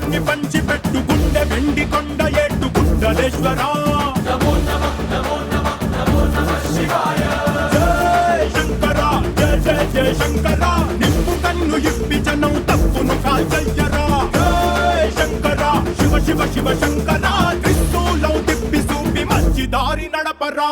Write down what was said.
అగ్ని పంచి పెట్టు గుండె వెండి కొండ ఏట్టు గుండలేశ్వరా జై శంకర జయ జయ జయ శంకర నిప్పు కన్ను ఇప్పి జనం తప్పును కాల్చయ్యరా జై శంకర శివ శివ శివ శంకర త్రిశూలం తిప్పి చూపి మంచి దారి నడపరా